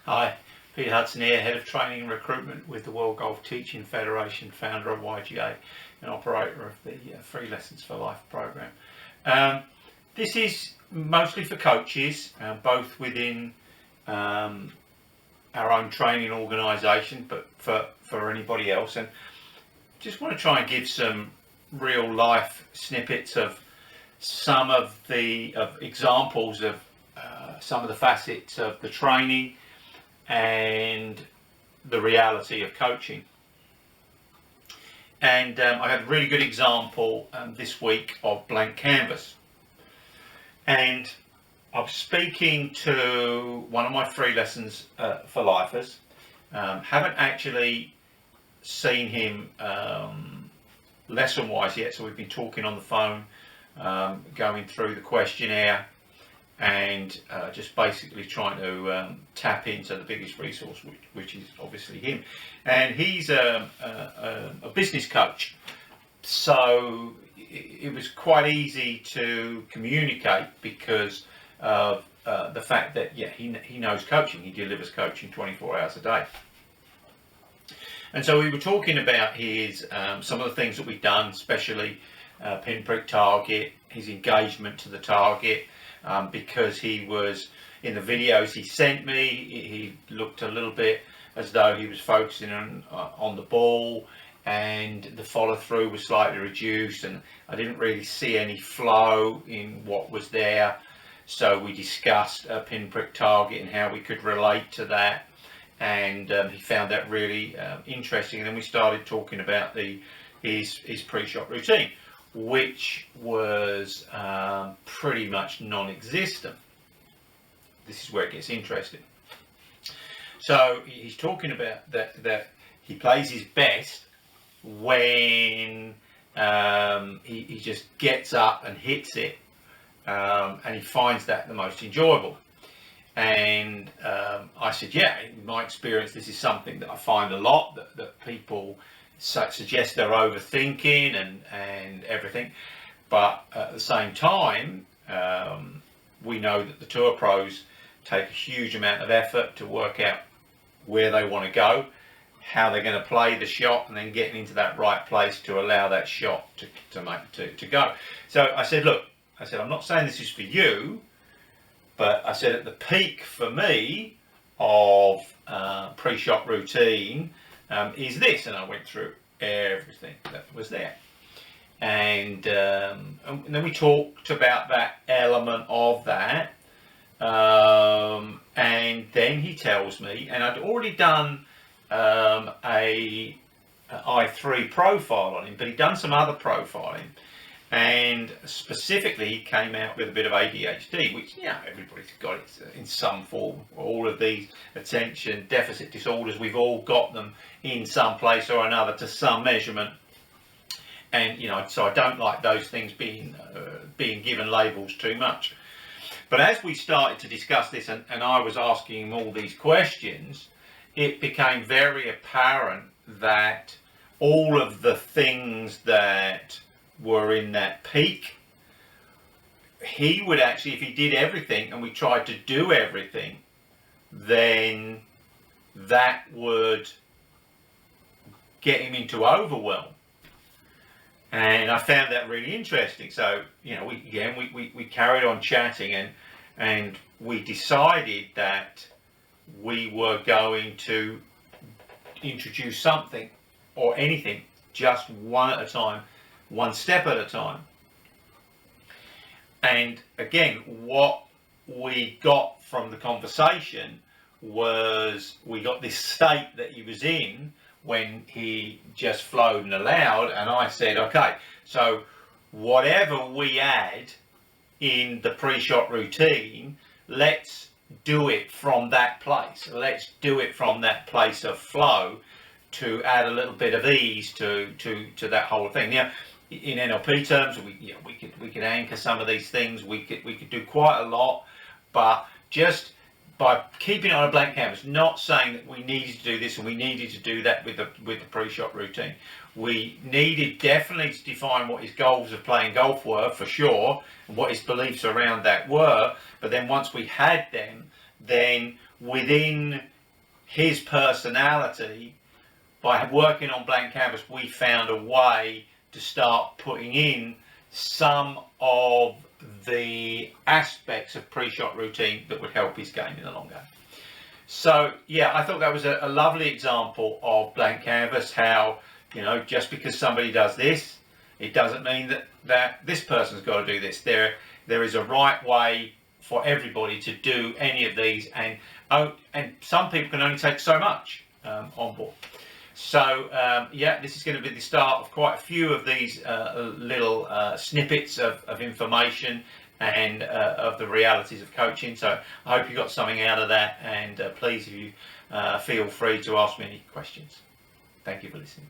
Hi, Peter Hudson here, Head of Training and Recruitment with the World Golf Teaching Federation, founder of YGA and operator of the Free Lessons for Life program. This is mostly for coaches, both within our own training organisation, but for anybody else. And just want to try and give some real life snippets of some of the examples of some of the facets of the training and the reality of coaching. And I had a really good example this week of blank canvas. And I was speaking to one of my free lessons for lifers. Haven't actually seen him lesson wise yet, so we've been talking on the phone, going through the questionnaire, and just basically trying to tap into the biggest resource, which is obviously him. And he's a business coach, so it was quite easy to communicate because of the fact that he knows coaching. He delivers coaching 24 hours a day. And so we were talking about his some of the things that we've done, especially pinprick target, his engagement to the target. Because he was, in the videos he sent me, he looked a little bit as though he was focusing on the ball, and the follow through was slightly reduced, and I didn't really see any flow in what was there. So we discussed a pinprick target and how we could relate to that, and he found that really interesting. And then we started talking about his pre-shot routine, which was pretty much non-existent. This is where it gets interesting. So he's talking about that he plays his best when he just gets up and hits it, and he finds that the most enjoyable. And I said, yeah, in my experience, this is something that I find a lot, that people suggest they're overthinking and everything, but at the same time, we know that the tour pros take a huge amount of effort to work out where they want to go, how they're going to play the shot, and then getting into that right place to allow that shot to go. So I said, look, I'm not saying this is for you, but I said at the peak for me of pre-shot routine is this, and I went through everything that was there, and then we talked about that element of that, and then he tells me, and I'd already done a I3 profile on him, but he'd done some other profiling, and specifically he came out with a bit of ADHD, which everybody's got it in some form. All of these attention deficit disorders, we've all got them in some place or another to some measurement. And so I don't like those things being given labels too much. But as we started to discuss this, and I was asking him all these questions, it became very apparent that all of the things that were in that peak, he would actually, if he did everything and we tried to do everything, then that would get him into overwhelm. And I found that really interesting. So we carried on chatting, and we decided that we were going to introduce something or anything, just one at a time, one step at a time. And again, what we got from the conversation was, we got this state that he was in when he just flowed and allowed, and I said, okay, so whatever we add in the pre-shot routine, let's do it from that place. Let's do it from that place of flow to add a little bit of ease to that whole thing. Now, in NLP terms, we could anchor some of these things. We could do quite a lot, but just by keeping it on a blank canvas, not saying that we needed to do this and we needed to do that with the pre-shot routine. We needed definitely to define what his goals of playing golf were, for sure, and what his beliefs around that were. But then once we had them, then within his personality, by working on blank canvas, we found a way to start putting in some of the aspects of pre-shot routine that would help his game in the long game. So yeah, I thought that was a lovely example of blank canvas, how, you know, just because somebody does this, it doesn't mean that this person's got to do this. There is a right way for everybody to do any of these, and some people can only take so much on board. So yeah, this is going to be the start of quite a few of these little snippets of information and of the realities of coaching. So I hope you got something out of that, and please, if you feel free to ask me any questions. Thank you for listening.